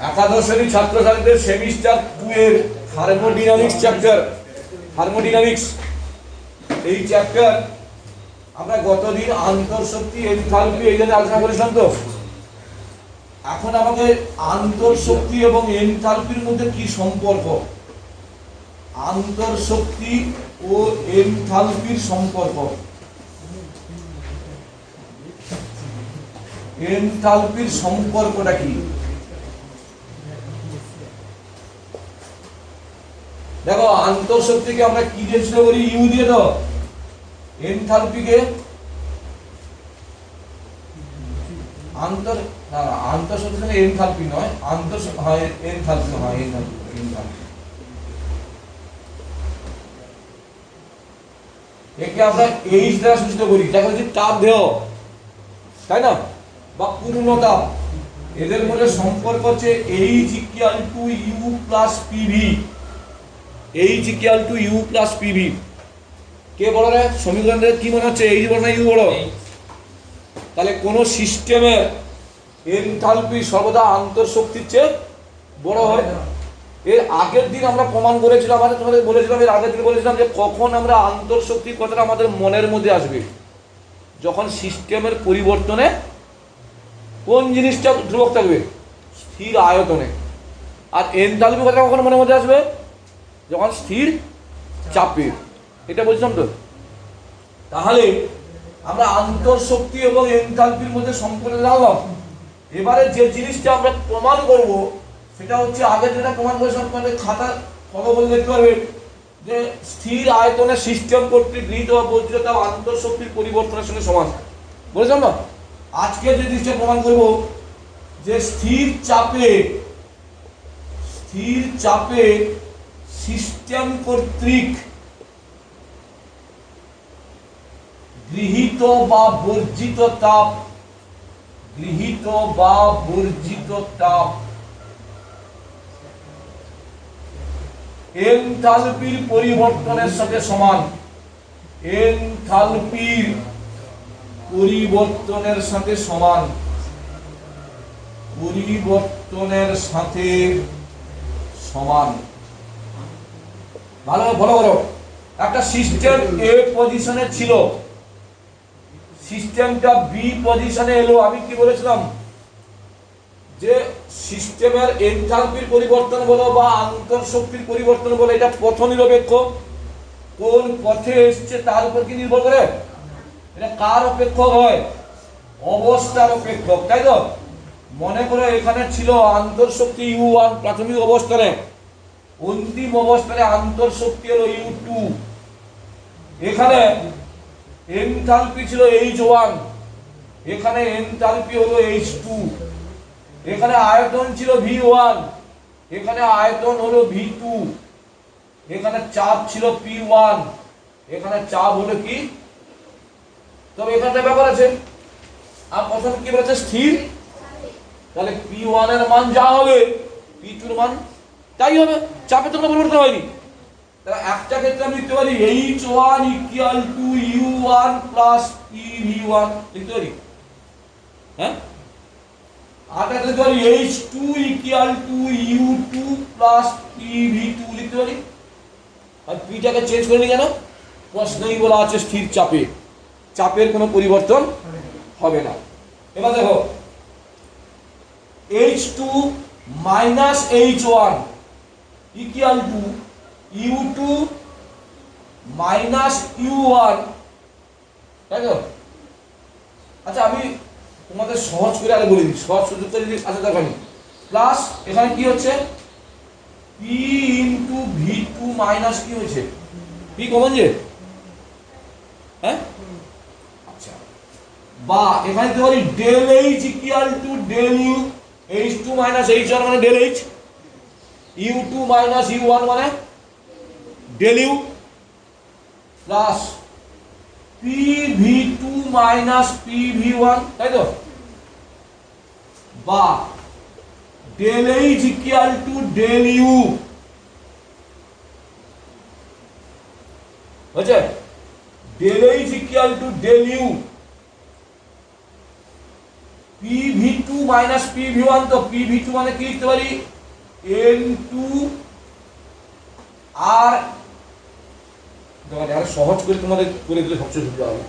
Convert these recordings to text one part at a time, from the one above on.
একাদশ শ্রেণীর ছাত্রছাত্রীদের সেমিস্টার 2 এর থার্মোডাইনামিক্স চ্যাপ্টার, থার্মোডাইনামিক্স এই চ্যাপ্টার আমরা গতদিন আন্তঃশক্তি এনথালপি এই জন্য আলোচনা করেছিলাম। তো এখন আমাকে আন্তঃশক্তি এবং এনথালপির মধ্যে কি সম্পর্ক, আন্তঃশক্তি ও এনথালপির সম্পর্ক, এনথালপির সম্পর্কটা কি? দেখো, আন্তঃশক্তিকে আমরা কি দিয়ে ছিল বলি? ইউ দিয়ে। তো এনথালপিকে আন্তঃশক্তি মানে এনথালপি নয়, এনথালপি হয়, এনথালপি। একে আমরা এইচ দ্বারা সূচিত করি, যাকে হচ্ছে তাপ দেহ, তাই না, বা পূর্ণ তাপ। এদের মধ্যে সম্পর্ক হচ্ছে H equal to U plus PV. H equal to U plus PV. কে বড় রে? সমীকরণের কি মনে হচ্ছে? এইচ বড় না ইউ বড়? তাহলে কোন সিস্টেমের এনথালপি সর্বদা আন্তঃশক্তির চেয়ে বড় হয়। এর আগের দিন আমরা প্রমাণ করেছিলাম, তোমাদের বলেছিলাম, এর আগের দিন বলেছিলাম যে কখন আমরা আন্তঃশক্তির কথাটা আমাদের মনের মধ্যে আসবে, যখন সিস্টেমের পরিবর্তনে কোন জিনিসটা ধ্রুবক থাকবে? স্থির আয়তনে। আর এনথালপি কথাটা কখন মনের মধ্যে আসবে? যখন স্থির চাপে। এটা বলছিলাম তো। তাহলে আমরা আন্তঃশক্তি এবং এনথালপির মধ্যে সম্পর্ক জানলাম। এবারে যে জিনিসটা আমরা প্রমাণ করব সেটা হচ্ছে, আগে যেটা প্রমাণ করেছিলাম, তোমাদের খাতা ফলো বলে দেখতে পারবে যে স্থির আয়তনে সিস্টেম কর্তৃক গৃহীত বজ্রতাপ আন্তঃশক্তির পরিবর্তনের সঙ্গে সমান। বলেছিলাম না? আজকে যে জিনিসটা প্রমাণ করব যে স্থির চাপে সিস্টেম কর্তৃক গৃহীত বা বর্জিত তাপ এনথালপির পরিবর্তনের সাথে সমান। এনথালপির পরিবর্তনের সাথে সমান। পরিবর্তনের সাথে সমান। ভালো করো। একটা সিস্টেম এ পজিশনে ছিল, সিস্টেমটা বি পজিশনে এলো। আমি কি বলেছিলাম যে সিস্টেমের এনথালপির পরিবর্তন বলো বা আন্তঃশক্তির পরিবর্তন বলো, এটা পথ নিরপেক্ষ। কোন পথে এসছে তার উপর কি নির্ভর করে? এটা কার অপেক্ষক হয়? অবস্থার অপেক্ষক, তাই তো? মনে করো এখানে ছিল আন্তঃশক্তি U1 প্রাথমিক অবস্থানে, অন্তিম অবস্থানে আন্তঃশক্তি হলো U2। এখানে এনথালপি ছিল H1, এখানে এনথালপি হলো H2। এখানে আয়তন ছিল V1, এখানে আয়তন হলো V2। এখানে চাপ ছিল P1, এখানে চাপ হলো কি? তবে এখানে ব্যাপার আছে, আর প্রথম কি বলেছে? স্থির। তাহলে P1 এর মান যা হবে P2 এর মান তাই হবে, চাপে তো কোনো পরিবর্তন হয়নি। তাহলে একটা ক্ষেত্রে আমি লিখতে পারি H1 equal to U1 plus PV1 লিখতে পারি, হ্যাঁ? আর একটা লিখতে পারি H2 equal to U2 plus PV2 লিখতে পারি। আর পিটাকে চেঞ্জ করে নি কেন? প্রশ্নই বলা আছে স্থির চাপে, চাপের কোনো পরিবর্তন হবে না। এবার দেখো, H2 minus H1 equal to U2 minus U1, তাই তো? আচ্ছা, আমি তোমাদের সহজ করে আগে বলে দিই, সহজ সুযোগটা যদি আছে দরকার নেই। প্লাস এখানে কি হচ্ছে? P ইন্টু V2 মাইনাস কি হয়েছে? P কমন যে, হ্যাঁ? আচ্ছা, বা এখানে তো বলি del H equal to del U। H2 minus H1 মানে del H, U2 minus U1 মানে del U, plus PV2 minus PV1, তাই তো? বা del H equal to del U, বুঝছে? Del H equal to del U PV2 minus PV1, তো PV2 মানে কি লিখতে পারি N2 আর আরো সহজ করে তোমাদের করে দিলে সবচেয়ে সুবিধা হবে।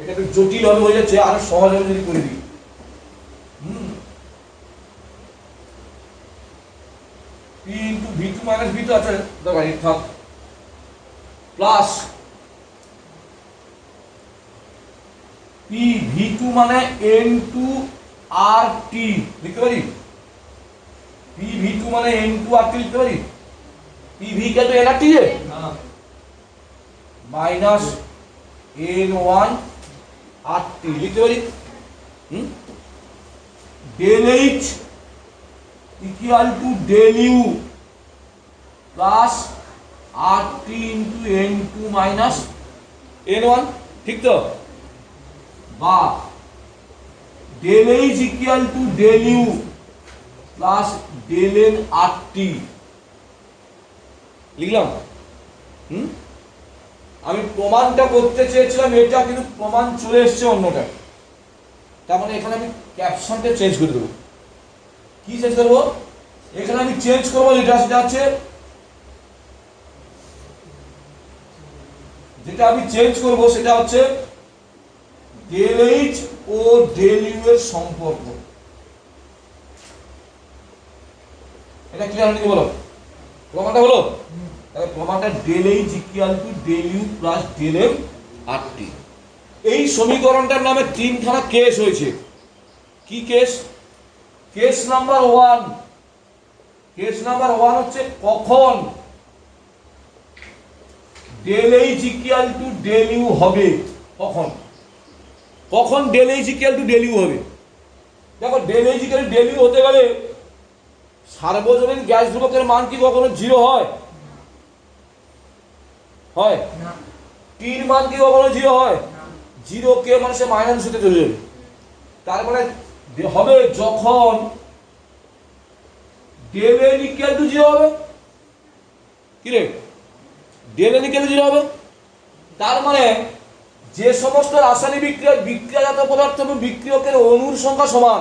এটা একটু জটিল হবে হয়ে যাচ্ছে, আরো সহজ হবে যদি করে দিই। P into V2 minus V2 আছে দেখো এই থাক প্লাস P V2 মানে N2 আর T লিখতে পারি। P V2 মানে N2 আর T লিখতে পারি। P V কে তো N আর T এ মাইনাস N1 আর T লিখতে পারি। del H equal to del U plus RT into N2 minus N1, ঠিক তো? বা del H equal to del U plus del N RT লিখলাম। আমি প্রমাণটা করতে চেয়েছিলাম এটা, কিন্তু প্রমাণ চলে এসছে অন্যটা। তার মানে এখানে আমি ক্যাপশনটা চেঞ্জ করে দেবো। কি চেঞ্জ করবো? এখানে আমি চেঞ্জ করবো যেটা আছে, যেটা আমি চেঞ্জ করবো সেটা হচ্ছে del H ও del U এর সম্পর্ক। এটা ক্লিয়ার হয়নি বলো? প্রমাণটা হলো? তাহলে প্রমাণটা del H equal to del U plus del M RT। এই সমীকরণটার নামে তিনখানা কেস হয়েছে। কি case? Case number 1, case number 1 হচ্ছে কখন del H equal to del U হবে। কখন del H equal to del U হবে? দেখো del H equal to del U হতে গেলে সার্বজনীন গ্যাস ধ্রুবকের মান কি কখনো 0 হয়? হয় না। টির মান কি কখনো 0 হয়? 0 কে মানে সে মাইনাস হতে চলে যাবে। তার মানে হবে যখন del N equal to 0 হবে। কি রে? del N equal to 0 হবে। তার মানে যে সমস্ত রাসায়নিক বিক্রিয়াজাত পদার্থ এবং বিক্রিয়কের অণুর সংখ্যা সমান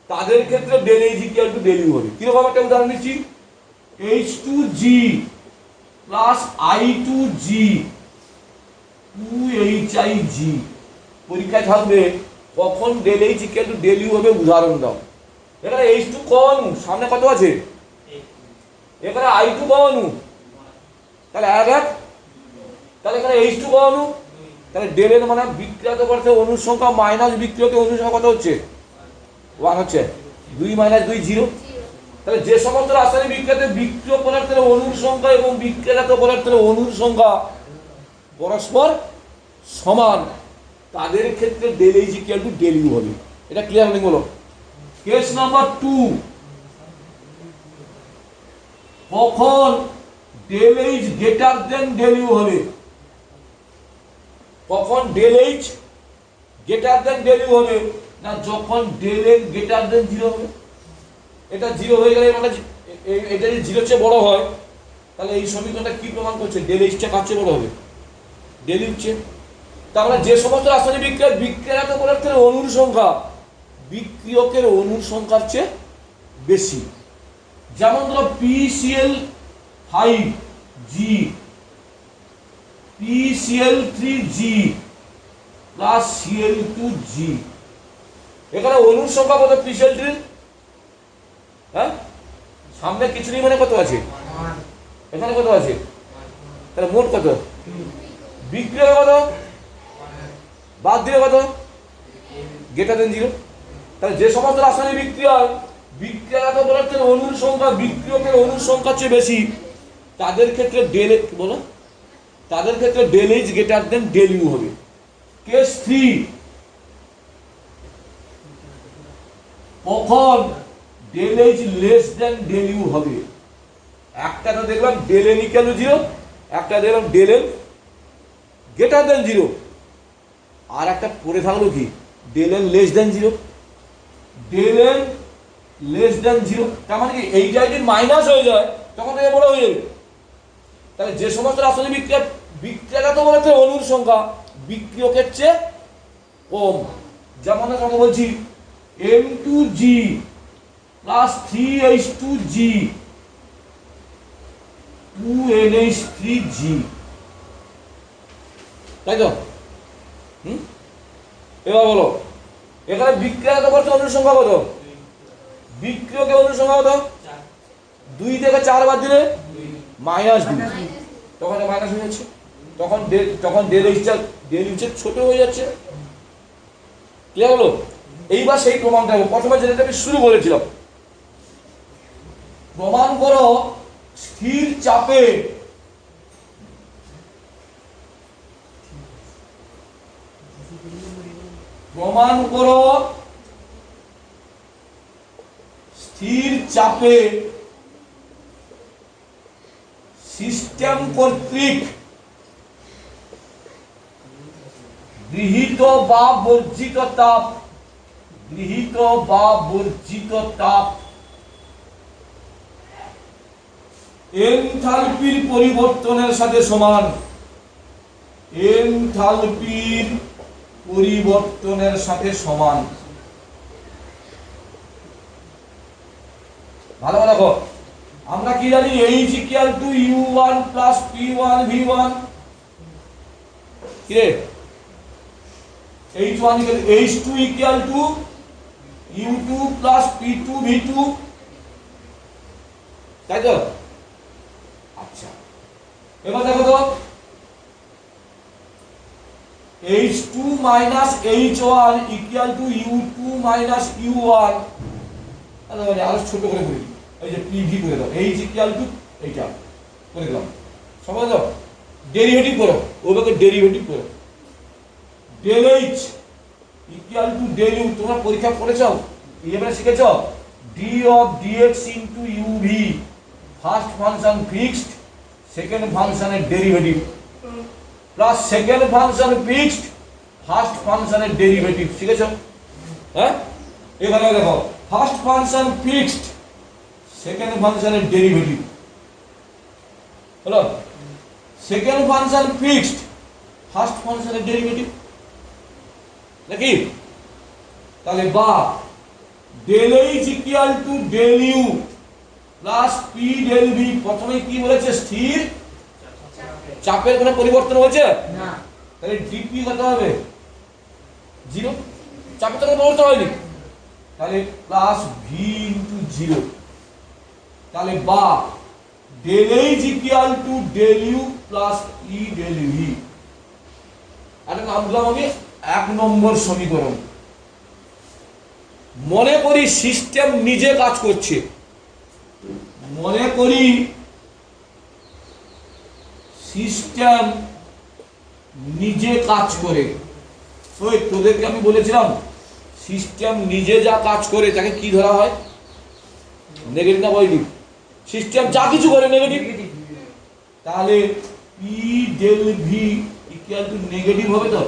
তাদের ক্ষেত্রে del H equal to del U হবে। কিরকম একটা উদাহরণ দিচ্ছি, H2G প্লাস I2G 2HIG। পরীক্ষায় থাকবে কখন del H equal to del U হবে, উদাহরণ দাও। এখানে H2 ক অণু, সামনে কত আছে? এখানে I2 ক অণু, তাহলে এক। তাহলে এখানে H2 ক অণু, তাহলে del N মানে বিক্রিয়াত পদার্থের অণুর সংখ্যা মাইনাস বিক্রিয়কের অণুর সংখ্যা কত হচ্ছে? 1 হচ্ছে। 2 মাইনাস 2 0। তাহলে যে সমস্ত রাসায়নিক বিক্রিয়াতে বিক্রিয়ক পদার্থের অণুর সংখ্যা এবং বিক্রিয়াজাত পদার্থের অণুর সংখ্যা পরস্পর সমান তাদের ক্ষেত্রে del H equal to del U হবে। এটা ক্লিয়ার হলো? বলো। কেস নাম্বার 2, কখন del H greater than del U হবে? কখন del H greater than del U হবে? না, যখন del N greater than 0 হবে। এটা 0 হয়ে গেলে এটা যদি 0 চেয়ে বড় হয় তাহলে এই সমীকরণটা কি প্রমাণ করছে? del H টা কার চেয়ে বড় হবে? del U চেয়ে। তার মানে যে সমস্ত রাসায়নিক বিক্রিয়াজাত পদার্থের অণুর সংখ্যা বিক্রিয়কের অণুর সংখ্যার চেয়ে বেশি, যেমন ধরো PCl5G PCl3G প্লাস Cl2G। এখানে অণুর সংখ্যা কত PCl3? হ্যাঁ, সামনে কিছু নেই মানে কত আছে? এখানে কত আছে? তাহলে মোট কত? বিক্রিয়ক কত? বাদ দিলে কত? Greater than 0। তাহলে যে সমস্ত রাসায়নিক বিক্রিয়াজাত পদার্থের অণুর সংখ্যা বিক্রিয়কের অণুর সংখ্যার চেয়ে বেশি তাদের ক্ষেত্রে তাদের ক্ষেত্রে del H greater than del U হবে। কেস 3, কখন del H less than del U হবে? একটা তো দেখলাম del N equal to 0, একটা দেখলাম del N গ্রেটার দেন 0, আর একটা পড়ে থাকলো কি del N less than 0। del N less than 0 তার মানে কি এইটা যদি মাইনাস হয়ে যায় তখন এটা বড় হয়ে যাবে। তাহলে যে সমস্ত রাসায়নিক বিক্রিয়াজাত পদার্থের অণুর সংখ্যা বিক্রিয়কের চেয়ে কম, যেমন আমরা বলছি M2G প্লাস 3H2G 2NH3G, তাই তো? এবার বলো এখানে বিক্রিয়া করছে অনুসংখ্যা কত? বিক্রিয়কে অনুসংখ্যা কত? 2 থেকে 4 বাদ দিলে -2, তখন মাইনাস হয়ে যাচ্ছে, তখন ডেল এইচ ছোট হয়ে যাচ্ছে। ক্লিয়ার হলো? এইবার সেই প্রমাণটা প্রথমে যেটা আমি শুরু করেছিলাম, প্রমাণ করো স্থির চাপে সিস্টেম কর্তৃক গৃহীত বা বর্জিত তাপ এনথালপির পরিবর্তনের সাথে সমান। এনথালপির পরিবর্তনের সাথে সমান। ভালো দেখো, আমরা কি জানি? H equal to U1 plus P1 V1, কি রে? H1 equal H2 equal to U2 plus P2 V2, তাই তো? আচ্ছা, এবার দেখো তো H2 minus H1 equal to U2 minus U1, আরো ছোট করে করি, এই যে PV করে দাও, H equal to এইটা করে দাও, সবাই দাও, ডেরিভেটিভ করো, ওটাকে ডেরিভেটিভ করো। Del H equal to del U, তোমরা পরীক্ষা করেছো, এবারে শিখেছো d of dx into uv, first function fixed, second ফাংশনের derivative, plus second function fixed, first ফাংশনের ডেরিভেটিভ, শিখেছো? হ্যাঁ, এখানে দেখো ফার্স্ট ফাংশন ফিক্সড, সেকেন্ড ফাংশনের ডেরিভেটিভ হলো, সেকেন্ড ফাংশন ফিক্সড, ফার্স্ট ফাংশনের ডেরিভেটিভ নাকি? তাহলে বা del H equal to del U plus P del V, প্রথমে কি বলেছে? স্থির চাপের কোনো পরিবর্তন হয়েছে না, তাহলে ডিপি কত হবে? 0, চাপের কোনো পরিবর্তন হয়নি, তাহলে প্লাস ভি ইনটু 0, তাহলে বা del H equal to del U plus E del V. আর নাম দিলাম আমি 1 নম্বর সমীকরণ। মনে করি সিস্টেম নিজে কাজ করছে, মনে করি সিস্টেম নিজে কাজ করে। ওই তোদেরকে আমি বলেছিলাম সিস্টেম নিজে যা কাজ করে তাকে কি ধরা হয়? নেগেটিভ না পজিটিভ? সিস্টেম যা কিছু করে নেগেটিভ, তাহলে P del V equal to negative হবে তো?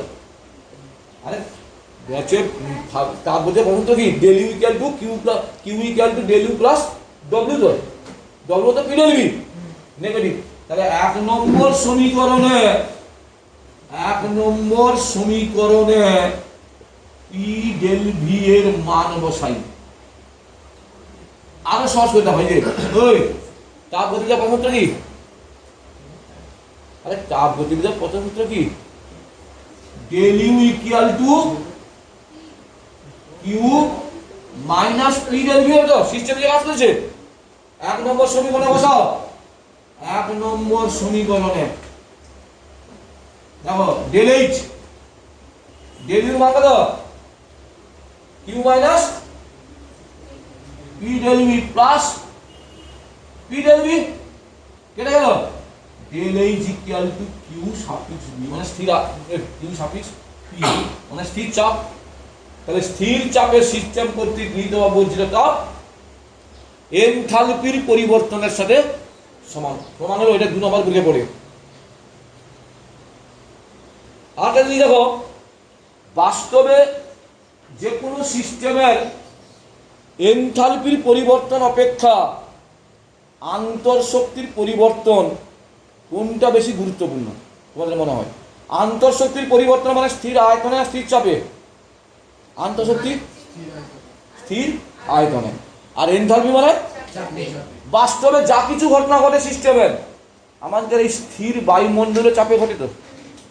আরে ব্যাচে তার বলতে বলুন তো কি, del U equal to Q equal to del U plus W, তো ডব্লিউ তো পি ডেল ভি নেগেটিভ, তাহলে 1 নম্বর সমীকরণে পি ডেল ভি এর মান বসাই। আরো সহজ করতে হয় যে ওই তাপ গতিবিদ্যা প্রথম সূত্র কি? আরে তাপ গতিবিদ্যা প্রথম সূত্র কি? Del U equal to Q minus P del V, তো সিস্টেম যে কাজ করছে। 1 নম্বর সমীকরণে বসাও, 1 নম্বর সমীকরণে দেখো ডেল এইচ, ডেল ইউ মান কত? Q minus P del V plus P del V, কেটে গেল। Del H equal to Q suffix V, মানে স্থির, কিউ সাফিক্স পি মানে স্থির চাপ। তাহলে স্থির চাপের সিস্টেম কর্তৃক গৃহীত বা বর্জিত তাপ এনথালপির পরিবর্তনের সাথে সমান। প্রমাণ হলো এটা 2 নম্বর বুকে পড়ে। আর যদি দেখো বাস্তবে যে কোনো সিস্টেমের এনথালপির পরিবর্তন অপেক্ষা আন্তঃশক্তির পরিবর্তন কোনটা বেশি গুরুত্বপূর্ণ তোমাদের মনে হয়? আন্তঃশক্তির পরিবর্তন মানে স্থির আয়তনে স্থির চাপে? আন্তঃশক্তি স্থির আয়তনে। আর এনথালপি মানে বাস্তবে যা কিছু ঘটনা ঘটে সিস্টেমের, আমাদের এই স্থির বায়ুমণ্ডলের চাপে ঘটিত,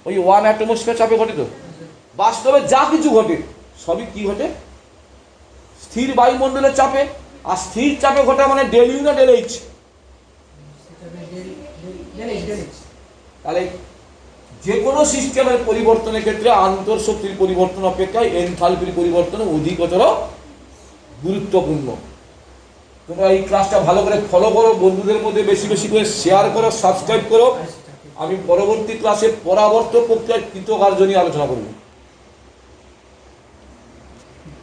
ওই 1 অ্যাটমসফিয়ার চাপে ঘটিত, বাস্তবে যা কিছু ঘটে সবই কি ঘটে? স্থির বায়ুমণ্ডলের চাপে। আর স্থির চাপে ঘটা মানে ডেল ইউ না ডেল এইচ? তাহলে যে কোনো সিস্টেমের পরিবর্তনের ক্ষেত্রে আন্তঃশক্তির পরিবর্তন অপেক্ষায় এনথালপির পরিবর্তন অধিকতর গুরুত্বপূর্ণ। তোমরা এই ক্লাসটা ভালো করে ফলো করো, বন্ধুদের মধ্যে বেশি বেশি করে শেয়ার করো, সাবস্ক্রাইব করো। আমি পরবর্তী ক্লাসে পরাবর্ত প্রক্রিয়ার কৃতকার্য নিয়ে আলোচনা করব।